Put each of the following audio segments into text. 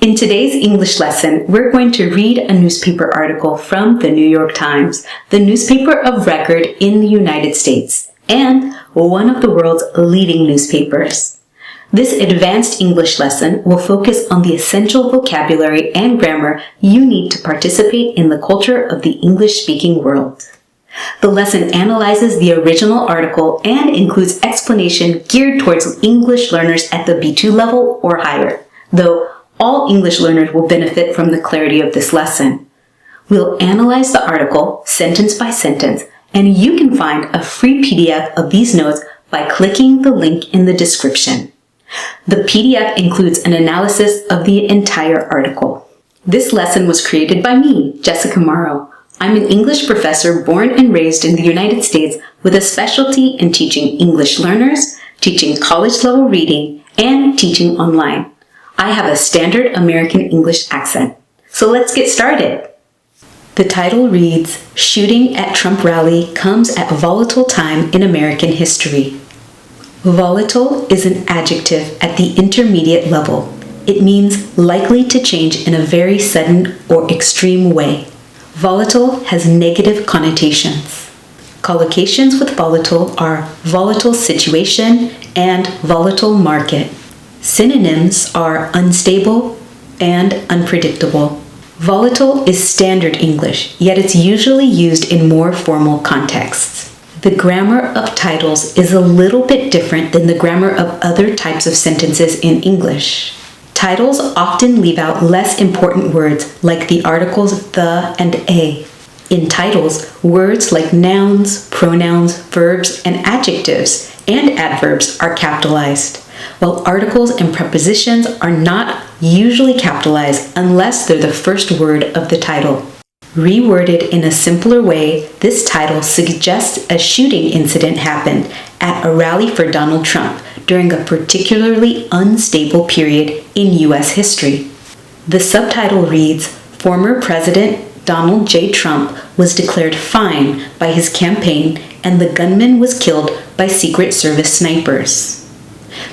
In today's English lesson, we're going to read a newspaper article from the New York Times, the newspaper of record in the United States, and one of the world's leading newspapers. This advanced English lesson will focus on the essential vocabulary and grammar you need to participate in the culture of the English-speaking world. The lesson analyzes the original article and includes explanation geared towards English learners at the B2 level or higher, though all English learners will benefit from the clarity of this lesson. We'll analyze the article sentence by sentence, and you can find a free PDF of these notes by clicking the link in the description. The PDF includes an analysis of the entire article. This lesson was created by me, Jessica Morrow. I'm an English professor born and raised in the United States with a specialty in teaching English learners, teaching college-level reading, and teaching online. I have a standard American English accent. So let's get started. The title reads, Shooting at Trump Rally Comes at Volatile Time in American History. Volatile is an adjective at the intermediate level. It means likely to change in a very sudden or extreme way. Volatile has negative connotations. Collocations with volatile are volatile situation and volatile market. Synonyms are unstable and unpredictable. Volatile is standard English, yet it's usually used in more formal contexts. The grammar of titles is a little bit different than the grammar of other types of sentences in English. Titles often leave out less important words like the articles the and a. In titles, words like nouns, pronouns, verbs, and adjectives and adverbs are capitalized, while articles and prepositions are not usually capitalized unless they're the first word of the title. Reworded in a simpler way, this title suggests a shooting incident happened at a rally for Donald Trump during a particularly unstable period in U.S. history. The subtitle reads, Former President Donald J. Trump was declared fine by his campaign and the gunman was killed by Secret Service snipers.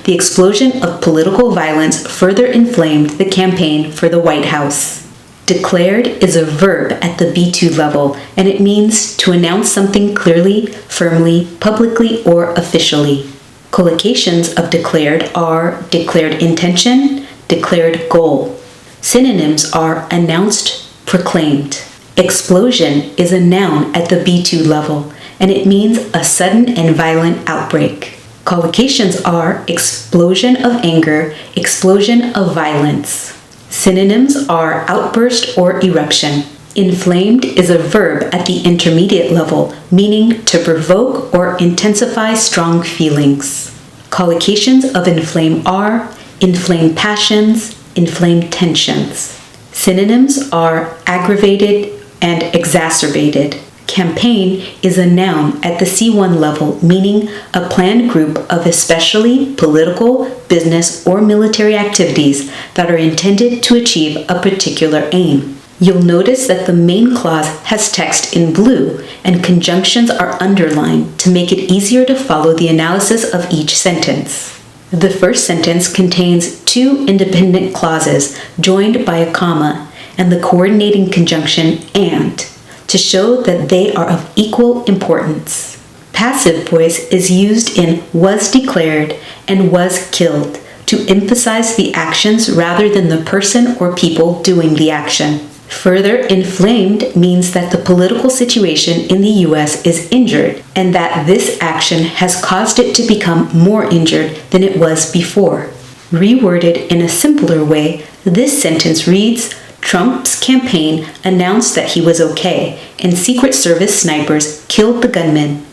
The explosion of political violence further inflamed the campaign for the White House. Declared is a verb at the B2 level, and it means to announce something clearly, firmly, publicly, or officially. Collocations of declared are declared intention, declared goal. Synonyms are announced, proclaimed. Explosion is a noun at the B2 level, and it means a sudden and violent outbreak. Collocations are explosion of anger, explosion of violence. Synonyms are outburst or eruption. Inflamed is a verb at the intermediate level, meaning to provoke or intensify strong feelings. Collocations of inflame are inflamed passions, inflamed tensions. Synonyms are aggravated and exacerbated. Campaign is a noun at the C1 level, meaning a planned group of especially political, business, or military activities that are intended to achieve a particular aim. You'll notice that the main clause has text in blue and conjunctions are underlined to make it easier to follow the analysis of each sentence. The first sentence contains two independent clauses joined by a comma and the coordinating conjunction and, to show that they are of equal importance. Passive voice is used in was declared and was killed to emphasize the actions rather than the person or people doing the action. Further, inflamed means that the political situation in the U.S. is injured and that this action has caused it to become more injured than it was before. Reworded in a simpler way, this sentence reads, Trump's campaign announced that he was okay, and Secret Service snipers killed the gunman.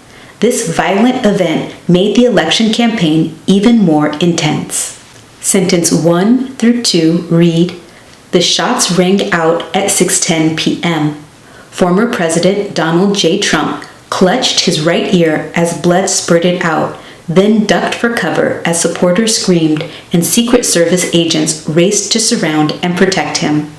This violent event made the election campaign even more intense. Sentence 1 through 2 read, The shots rang out at 6:10 p.m. Former President Donald J. Trump clutched his right ear as blood spurted out, then ducked for cover as supporters screamed and Secret Service agents raced to surround and protect him.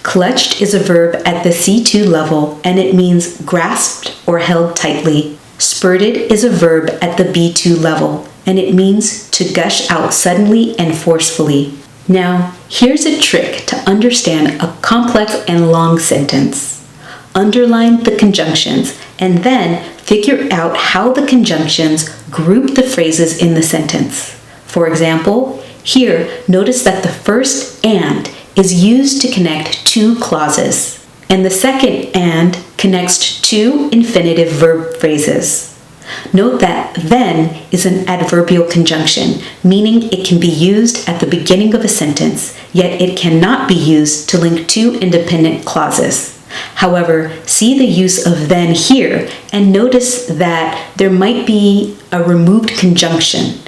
Clutched is a verb at the C2 level, and it means grasped or held tightly. Spurted is a verb at the B2 level, and it means to gush out suddenly and forcefully. Now, here's a trick to understand a complex and long sentence. Underline the conjunctions and then figure out how the conjunctions group the phrases in the sentence. For example, here, notice that the first "and" is used to connect two clauses, and the second "and" connects two infinitive verb phrases. Note that "then" is an adverbial conjunction, meaning it can be used at the beginning of a sentence, yet it cannot be used to link two independent clauses. However, see the use of "then" here and notice that there might be a removed conjunction,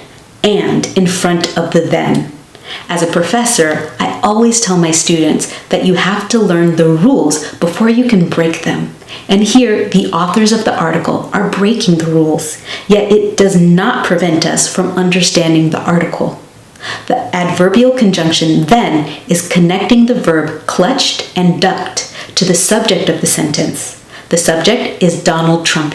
"and," in front of the "then." As a professor, I always tell my students that you have to learn the rules before you can break them. And here, the authors of the article are breaking the rules, yet it does not prevent us from understanding the article. The adverbial conjunction "then" is connecting the verb clutched and ducked to the subject of the sentence. The subject is Donald Trump.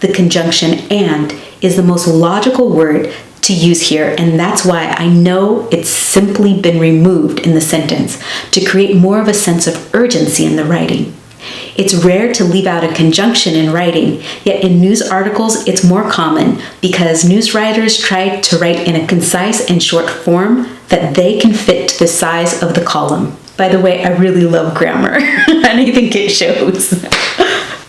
The conjunction "and" is the most logical word to use here, and that's why I know it's simply been removed in the sentence to create more of a sense of urgency in the writing. It's rare to leave out a conjunction in writing, yet in news articles it's more common because news writers try to write in a concise and short form that they can fit to the size of the column. By the way, I really love grammar, and I think it shows.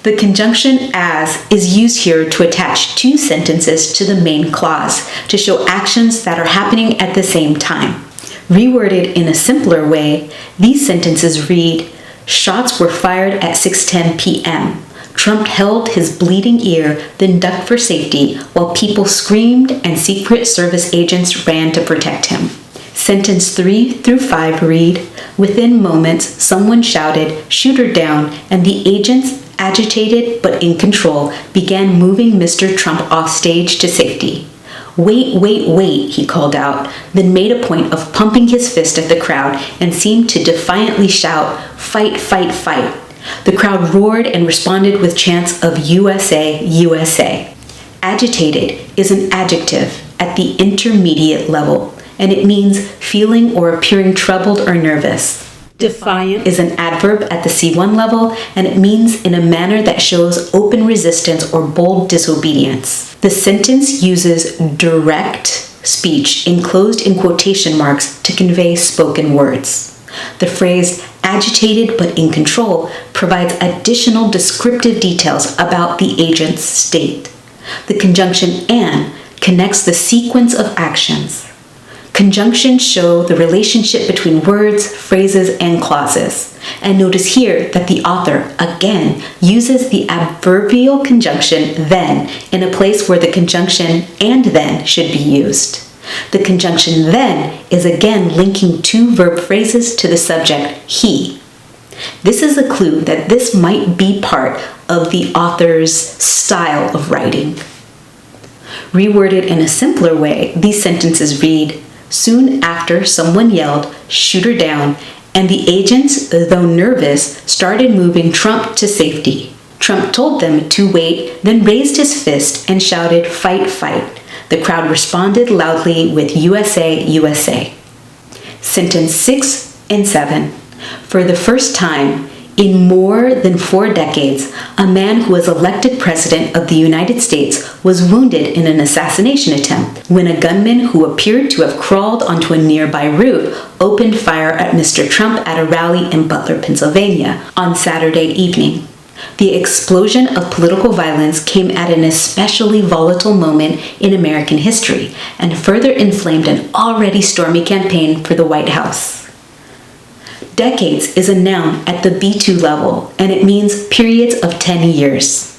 The conjunction "as" is used here to attach two sentences to the main clause to show actions that are happening at the same time. Reworded in a simpler way, these sentences read, "Shots were fired at 6:10 p.m. Trump held his bleeding ear, then ducked for safety, while people screamed and Secret Service agents ran to protect him." Sentence 3 through 5 read, "Within moments, someone shouted, 'Shoot her down,' and the agents, agitated but in control, began moving Mr. Trump off stage to safety. 'Wait, wait, wait,' he called out, then made a point of pumping his fist at the crowd and seemed to defiantly shout, 'Fight, fight, fight.' The crowd roared and responded with chants of 'USA, USA.' Agitated is an adjective at the intermediate level, and it means feeling or appearing troubled or nervous. Defiant is an adverb at the C1 level, and it means in a manner that shows open resistance or bold disobedience. The sentence uses direct speech enclosed in quotation marks to convey spoken words. The phrase "agitated but in control" provides additional descriptive details about the agent's state. The conjunction "and" connects the sequence of actions. Conjunctions show the relationship between words, phrases, and clauses. And notice here that the author, again, uses the adverbial conjunction "then" in a place where the conjunction "and then" should be used. The conjunction "then" is again linking two verb phrases to the subject, he. This is a clue that this might be part of the author's style of writing. Reworded in a simpler way, these sentences read, "Soon after, someone yelled, 'Shoot her down,' and the agents, though nervous, started moving Trump to safety. Trump told them to wait, then raised his fist and shouted, 'Fight, fight.' The crowd responded loudly with 'USA, USA.'" Sentence 6 and 7. For the first time in more than 4 decades, a man who was elected president of the United States was wounded in an assassination attempt when a gunman who appeared to have crawled onto a nearby route opened fire at Mr. Trump at a rally in Butler, Pennsylvania on Saturday evening. The explosion of political violence came at an especially volatile moment in American history and further inflamed an already stormy campaign for the White House. Decades is a noun at the B2 level, and it means periods of 10 years.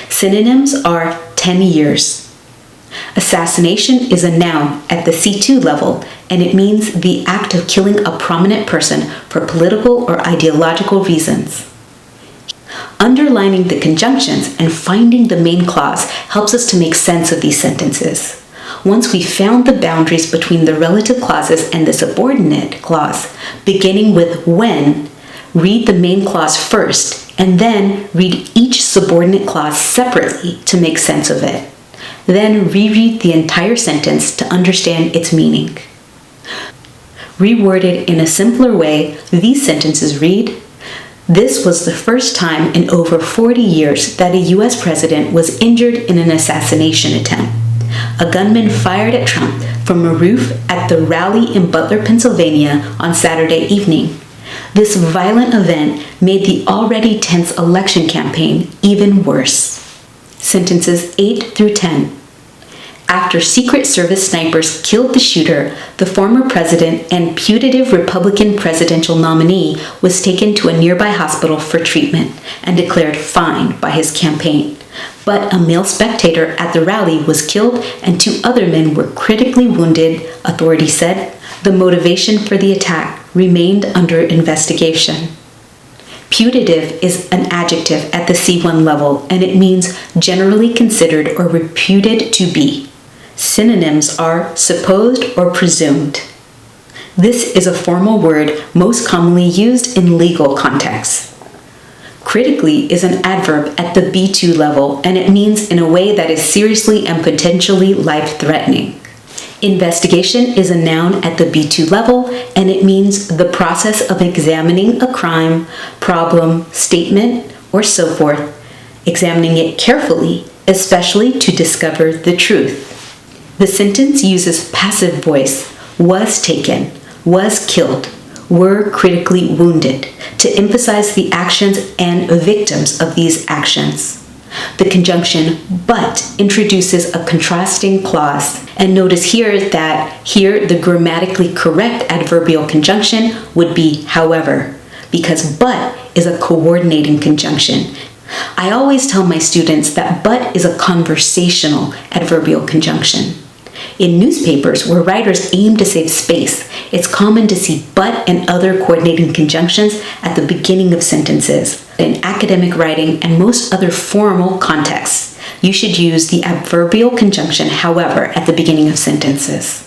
Synonyms are 10 years. Assassination is a noun at the C2 level, and it means the act of killing a prominent person for political or ideological reasons. Underlining the conjunctions and finding the main clause helps us to make sense of these sentences. Once we've found the boundaries between the relative clauses and the subordinate clause, beginning with "when," read the main clause first, and then read each subordinate clause separately to make sense of it. Then reread the entire sentence to understand its meaning. Reworded in a simpler way, these sentences read, "This was the first time in over 40 years that a U.S. president was injured in an assassination attempt. A gunman fired at Trump from a roof at the rally in Butler, Pennsylvania on Saturday evening. This violent event made the already tense election campaign even worse." Sentences 8 through 10. After Secret Service snipers killed the shooter, the former president and putative Republican presidential nominee was taken to a nearby hospital for treatment and declared fine by his campaign. But a male spectator at the rally was killed and 2 other men were critically wounded, authorities said. The motivation for the attack remained under investigation. Putative is an adjective at the C1 level, and it means generally considered or reputed to be. Synonyms are supposed or presumed. This is a formal word most commonly used in legal contexts. Critically is an adverb at the B2 level, and it means in a way that is seriously and potentially life-threatening. Investigation is a noun at the B2 level, and it means the process of examining a crime, problem, statement, or so forth, examining it carefully, especially to discover the truth. The sentence uses passive voice, was taken, was killed, were critically wounded, to emphasize the actions and victims of these actions. The conjunction but introduces a contrasting clause. And notice here that the grammatically correct adverbial conjunction would be however, because but is a coordinating conjunction. I always tell my students that but is a conversational adverbial conjunction. In newspapers where writers aim to save space, it's common to see but and other coordinating conjunctions at the beginning of sentences. In academic writing and most other formal contexts, you should use the adverbial conjunction however at the beginning of sentences.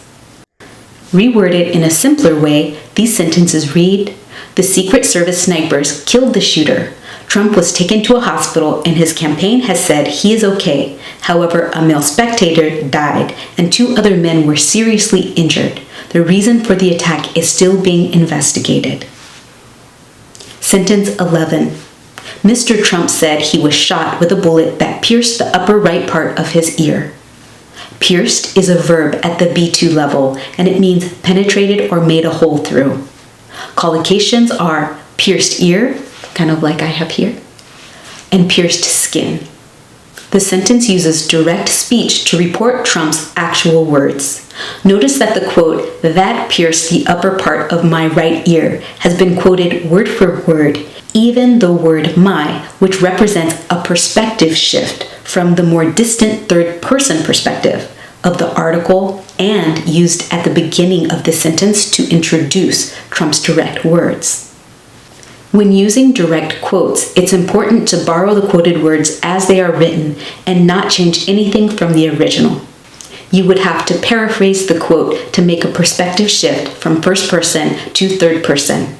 Reworded in a simpler way, these sentences read, "The Secret Service snipers killed the shooter. Trump was taken to a hospital and his campaign has said he is okay. However, a male spectator died and 2 other men were seriously injured. The reason for the attack is still being investigated." Sentence 11. Mr. Trump said he was shot with a bullet that pierced the upper right part of his ear. Pierced is a verb at the B2 level, and it means penetrated or made a hole through. Collocations are pierced ear, kind of like I have here, and pierced skin. The sentence uses direct speech to report Trump's actual words. Notice that the quote, "that pierced the upper part of my right ear," has been quoted word for word, even the word my, which represents a perspective shift from the more distant third-person perspective of the article and used at the beginning of the sentence to introduce Trump's direct words. When using direct quotes, it's important to borrow the quoted words as they are written and not change anything from the original. You would have to paraphrase the quote to make a perspective shift from first person to third person.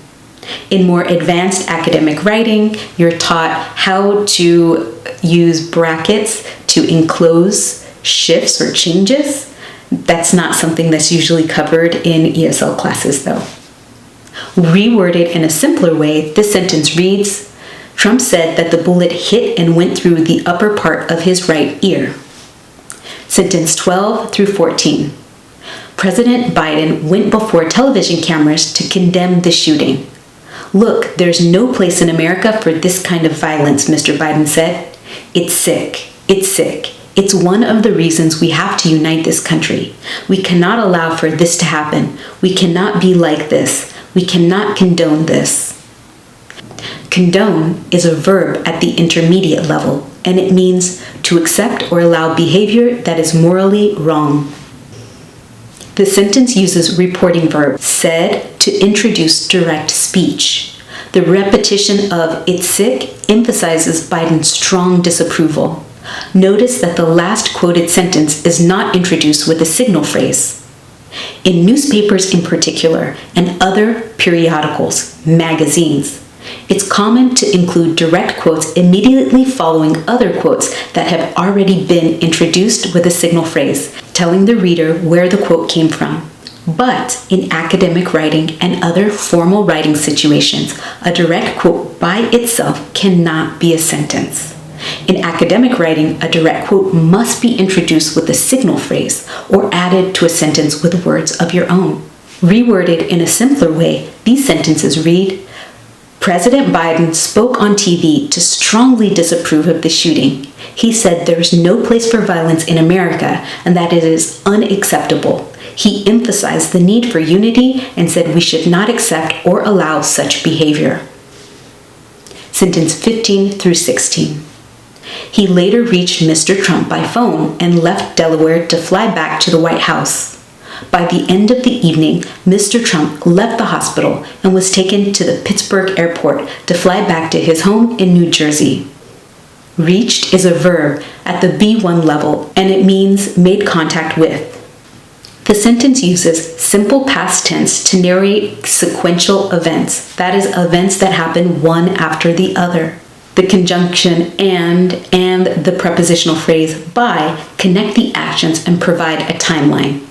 In more advanced academic writing, you're taught how to use brackets to enclose shifts or changes. That's not something that's usually covered in ESL classes, though. Reworded in a simpler way, this sentence reads, Trump said that the bullet hit and went through the upper part of his right ear. Sentence 12 through 14. President Biden went before television cameras to condemn the shooting. Look, there's no place in America for this kind of violence, Mr. Biden said. It's sick. It's sick. It's one of the reasons we have to unite this country. We cannot allow for this to happen. We cannot be like this. We cannot condone this. Condone is a verb at the intermediate level, and it means to accept or allow behavior that is morally wrong. The sentence uses reporting verb said to introduce direct speech. The repetition of "it's sick" emphasizes Biden's strong disapproval. Notice that the last quoted sentence is not introduced with a signal phrase. In newspapers in particular, and other periodicals, magazines, it's common to include direct quotes immediately following other quotes that have already been introduced with a signal phrase, telling the reader where the quote came from. But in academic writing and other formal writing situations, a direct quote by itself cannot be a sentence. In academic writing, a direct quote must be introduced with a signal phrase or added to a sentence with words of your own. Reworded in a simpler way, these sentences read, President Biden spoke on TV to strongly disapprove of the shooting. He said there is no place for violence in America and that it is unacceptable. He emphasized the need for unity and said we should not accept or allow such behavior. Sentence 15 through 16. He later reached Mr. Trump by phone and left Delaware to fly back to the White House. By the end of the evening, Mr. Trump left the hospital and was taken to the Pittsburgh airport to fly back to his home in New Jersey. Reached is a verb at the B1 level and it means made contact with. The sentence uses simple past tense to narrate sequential events, that is, events that happen one after the other. The conjunction and the prepositional phrase by connect the actions and provide a timeline.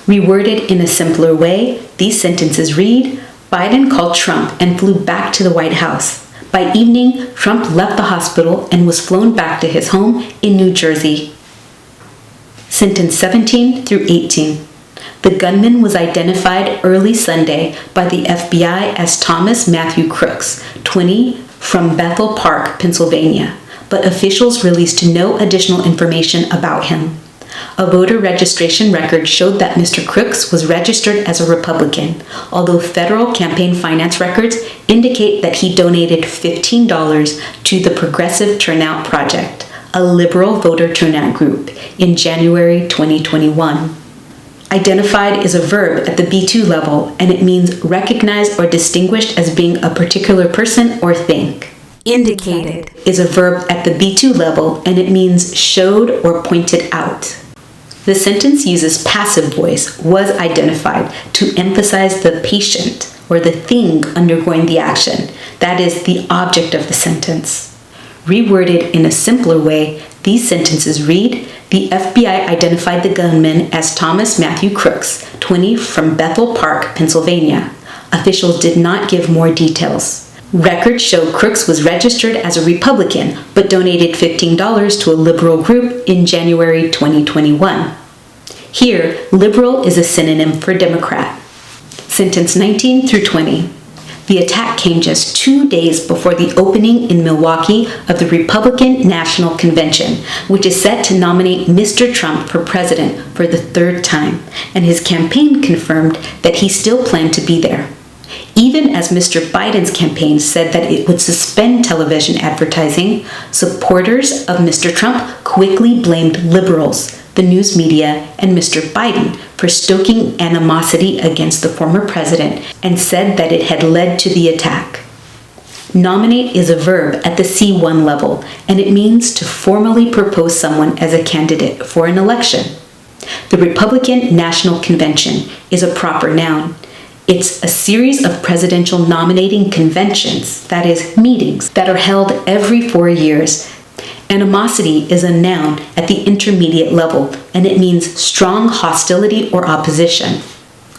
Reworded in a simpler way, these sentences read, Biden called Trump and flew back to the White House. By evening, Trump left the hospital and was flown back to his home in New Jersey. Sentence 17 through 18. The gunman was identified early Sunday by the FBI as Thomas Matthew Crooks, 20, from Bethel Park, Pennsylvania, but officials released no additional information about him. A voter registration record showed that Mr. Crooks was registered as a Republican, although federal campaign finance records indicate that he donated $15 to the Progressive Turnout Project, a liberal voter turnout group, in January 2021. Identified is a verb at the B2 level, and it means recognized or distinguished as being a particular person or thing. Indicated is a verb at the B2 level, and it means showed or pointed out. The sentence uses passive voice, was identified, to emphasize the patient or the thing undergoing the action, that is, the object of the sentence. Reworded in a simpler way, these sentences read, the FBI identified the gunman as Thomas Matthew Crooks, 20, from Bethel Park, Pennsylvania. Officials did not give more details. Records show Crooks was registered as a Republican, but donated $15 to a liberal group in January 2021. Here, liberal is a synonym for Democrat. Sentence 19 through 20. The attack came just 2 days before the opening in Milwaukee of the Republican National Convention, which is set to nominate Mr. Trump for president for the third time, and his campaign confirmed that he still planned to be there. Even as Mr. Biden's campaign said that it would suspend television advertising, supporters of Mr. Trump quickly blamed liberals, the news media, and Mr. Biden for stoking animosity against the former president and said that it had led to the attack. Nominate is a verb at the C1 level, and it means to formally propose someone as a candidate for an election. The Republican National Convention is a proper noun. It's a series of presidential nominating conventions, that is, meetings, that are held every 4 years. Animosity is a noun at the intermediate level, and it means strong hostility or opposition.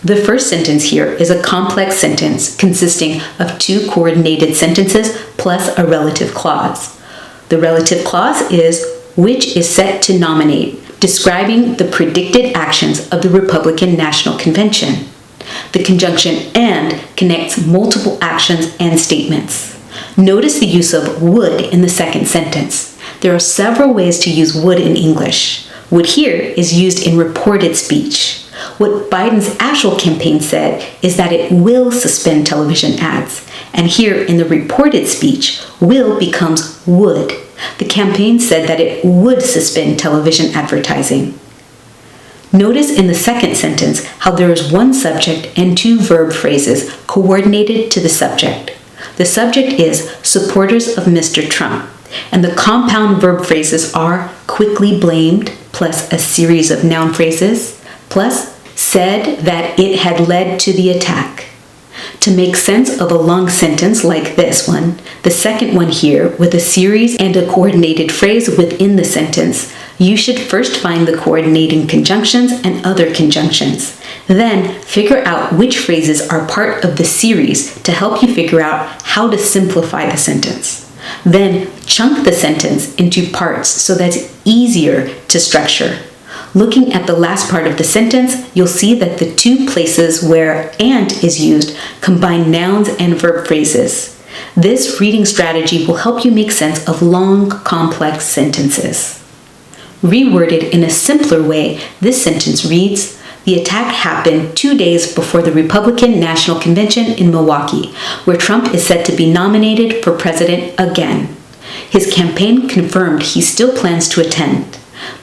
The first sentence here is a complex sentence consisting of 2 coordinated sentences plus a relative clause. The relative clause is which is set to nominate, describing the predicted actions of the Republican National Convention. The conjunction and connects multiple actions and statements. Notice the use of would in the second sentence. There are several ways to use would in English. Would here is used in reported speech. What Biden's actual campaign said is that it will suspend television ads. And here in the reported speech, will becomes would. The campaign said that it would suspend television advertising. Notice in the second sentence how there is 1 subject and 2 verb phrases coordinated to the subject. The subject is supporters of Mr. Trump, and the compound verb phrases are quickly blamed plus a series of noun phrases plus said that it had led to the attack. To make sense of a long sentence like this one, the second one here with a series and a coordinated phrase within the sentence, you should first find the coordinating conjunctions and other conjunctions. Then figure out which phrases are part of the series to help you figure out how to simplify the sentence. Then chunk the sentence into parts so that it's easier to structure. Looking at the last part of the sentence, you'll see that the two places where and is used combine nouns and verb phrases. This reading strategy will help you make sense of long, complex sentences. Reworded in a simpler way, this sentence reads, "The attack happened 2 days before the Republican National Convention in Milwaukee, where Trump is said to be nominated for president again. His campaign confirmed he still plans to attend.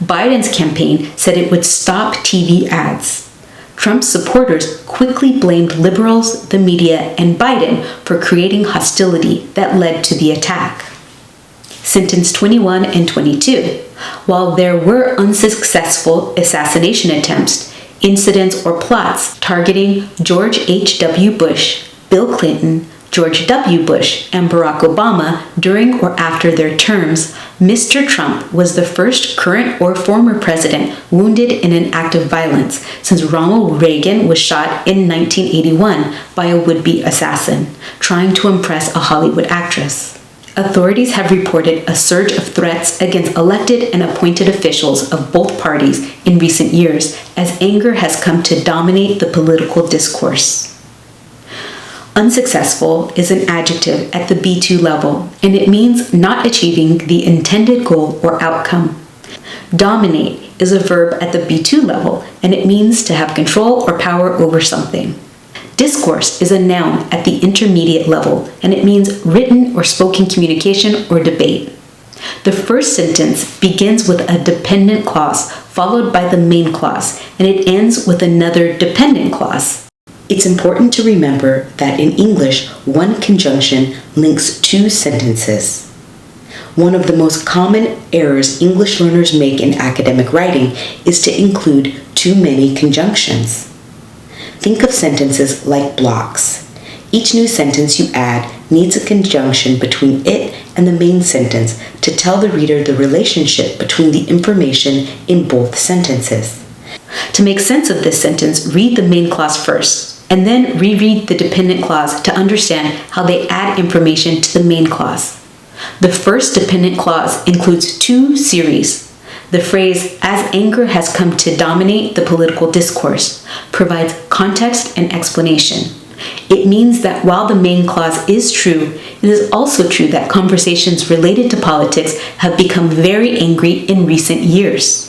Biden's campaign said it would stop TV ads. Trump's supporters quickly blamed liberals, the media, and Biden for creating hostility that led to the attack." Sentence 21 and 22. While there were unsuccessful assassination attempts, incidents, or plots targeting George H.W. Bush, Bill Clinton, George W. Bush, and Barack Obama during or after their terms, Mr. Trump was the first current or former president wounded in an act of violence since Ronald Reagan was shot in 1981 by a would-be assassin trying to impress a Hollywood actress. Authorities have reported a surge of threats against elected and appointed officials of both parties in recent years as anger has come to dominate the political discourse. Unsuccessful is an adjective at the B2 level, and it means not achieving the intended goal or outcome. Dominate is a verb at the B2 level, and it means to have control or power over something. Discourse is a noun at the intermediate level, and it means written or spoken communication or debate. The first sentence begins with a dependent clause, followed by the main clause, and it ends with another dependent clause. It's important to remember that in English, one conjunction links two sentences. One of the most common errors English learners make in academic writing is to include too many conjunctions. Think of sentences like blocks. Each new sentence you add needs a conjunction between it and the main sentence to tell the reader the relationship between the information in both sentences. To make sense of this sentence, read the main clause first, and then reread the dependent clause to understand how they add information to the main clause. The first dependent clause includes two series. The phrase, "as anger has come to dominate the political discourse," provides context and explanation. It means that while the main clause is true, it is also true that conversations related to politics have become very angry in recent years.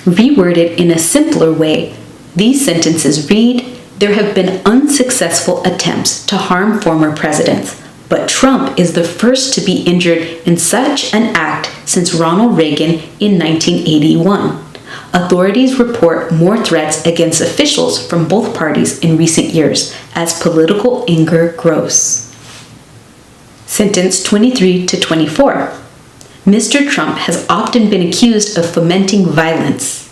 Reworded in a simpler way, these sentences read, "There have been unsuccessful attempts to harm former presidents, but Trump is the first to be injured in such an act since Ronald Reagan in 1981. Authorities report more threats against officials from both parties in recent years as political anger grows." Sentence 23 to 24. Mr. Trump has often been accused of fomenting violence,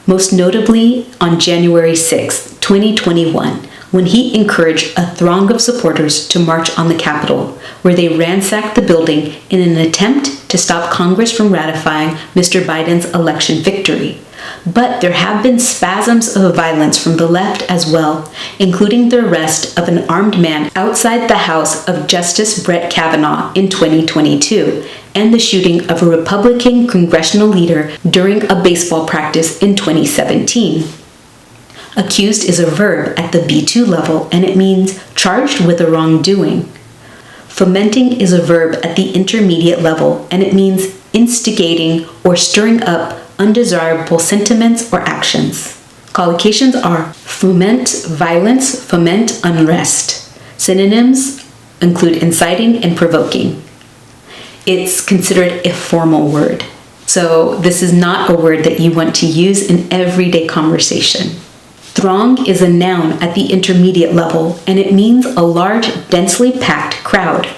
most notably on January 6, 2021, when he encouraged a throng of supporters to march on the Capitol, where they ransacked the building in an attempt to stop Congress from ratifying Mr. Biden's election victory. But there have been spasms of violence from the left as well, including the arrest of an armed man outside the house of Justice Brett Kavanaugh in 2022, and the shooting of a Republican congressional leader during a baseball practice in 2017. Accused is a verb at the B2 level, and it means charged with a wrongdoing. Fomenting is a verb at the intermediate level, and it means instigating or stirring up undesirable sentiments or actions. Collocations are foment violence, foment unrest. Synonyms include inciting and provoking. It's considered a formal word, so this is not a word that you want to use in everyday conversation. Throng is a noun at the intermediate level, and it means a large, densely packed crowd.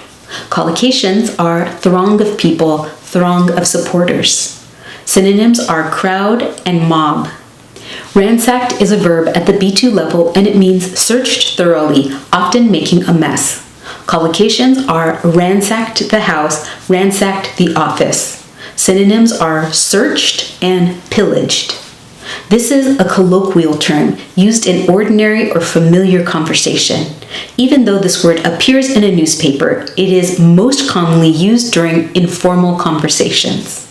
Collocations are throng of people, throng of supporters. Synonyms are crowd and mob. Ransacked is a verb at the B2 level, and it means searched thoroughly, often making a mess. Collocations are ransacked the house, ransacked the office. Synonyms are searched and pillaged. This is a colloquial term used in ordinary or familiar conversation. Even though this word appears in a newspaper, it is most commonly used during informal conversations.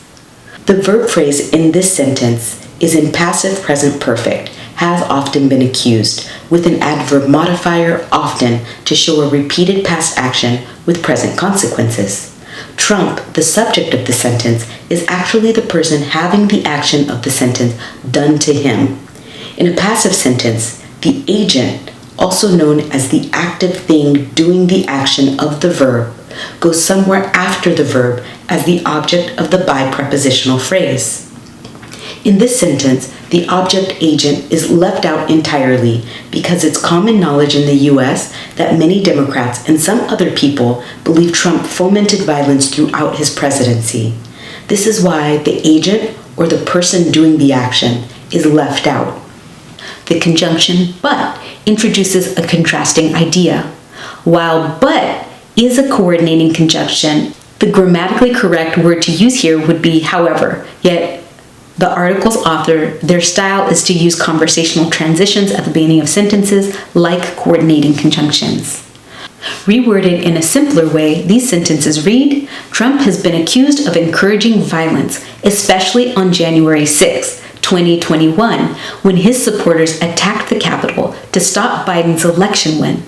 The verb phrase in this sentence is in passive present perfect, has often been accused, with an adverb modifier often to show a repeated past action with present consequences. Trump, the subject of the sentence, is actually the person having the action of the sentence done to him. In a passive sentence, the agent, also known as the active thing doing the action of the verb, goes somewhere after the verb as the object of the by prepositional phrase. In this sentence, the object agent is left out entirely because it's common knowledge in the US that many Democrats and some other people believe Trump fomented violence throughout his presidency. This is why the agent, or the person doing the action, is left out. The conjunction but introduces a contrasting idea. While but is a coordinating conjunction, the grammatically correct word to use here would be however, yet the article's author, their style is to use conversational transitions at the beginning of sentences like coordinating conjunctions. Reworded in a simpler way, these sentences read, Trump has been accused of encouraging violence, especially on January 6, 2021, when his supporters attacked the Capitol to stop Biden's election win.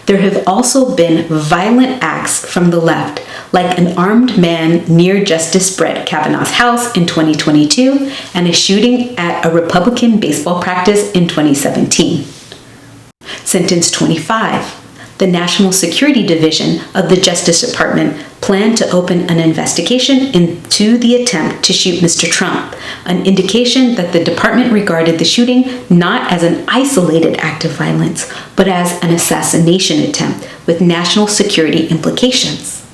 There have also been violent acts from the left, like an armed man near Justice Brett Kavanaugh's house in 2022 and a shooting at a Republican baseball practice in 2017. Sentence 25. The National Security Division of the Justice Department planned to open an investigation into the attempt to shoot Mr. Trump, an indication that the department regarded the shooting not as an isolated act of violence, but as an assassination attempt with national security implications.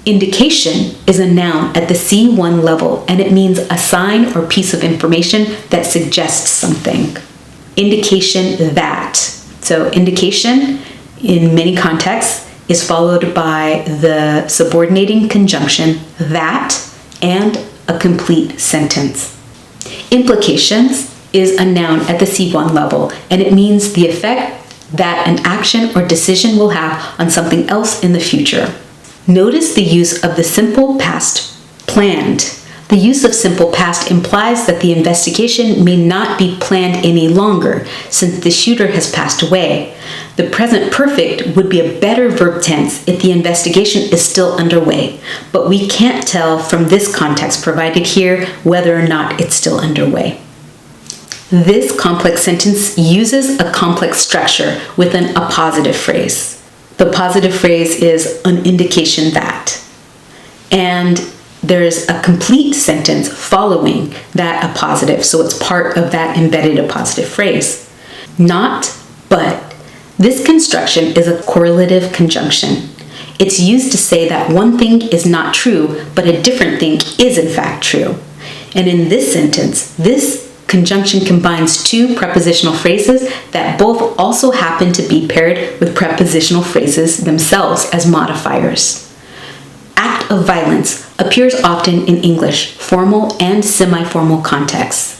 Indication is a noun at the C1 level, and it means a sign or piece of information that suggests something. Indication that. So indication, in many contexts, is followed by the subordinating conjunction that and a complete sentence. Implications is a noun at the C1 level, and it means the effect that an action or decision will have on something else in the future. Notice the use of the simple past planned. The use of simple past implies that the investigation may not be planned any longer since the shooter has passed away. The present perfect would be a better verb tense if the investigation is still underway, but we can't tell from this context provided here whether or not it's still underway. This complex sentence uses a complex structure with an appositive phrase. The positive phrase is an indication that. And there's a complete sentence following that appositive, so it's part of that embedded appositive phrase. Not, but. This construction is a correlative conjunction. It's used to say that one thing is not true, but a different thing is in fact true. And in this sentence, this conjunction combines two prepositional phrases that both also happen to be paired with prepositional phrases themselves as modifiers. Act of violence appears often in English, formal and semi-formal contexts.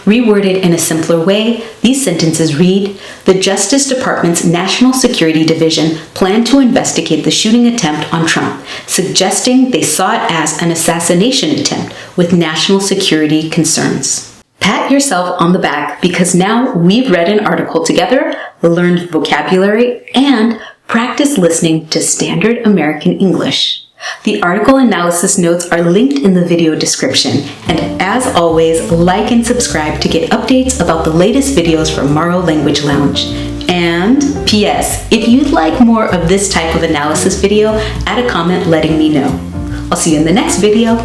Reworded in a simpler way, these sentences read, the Justice Department's National Security Division planned to investigate the shooting attempt on Trump, suggesting they saw it as an assassination attempt with national security concerns. Pat yourself on the back because now we've read an article together, learned vocabulary, and practiced listening to standard American English. The article analysis notes are linked in the video description, and as always, like and subscribe to get updates about the latest videos from Morrow Language Lounge. And P.S. If you'd like more of this type of analysis video, add a comment letting me know. I'll see you in the next video.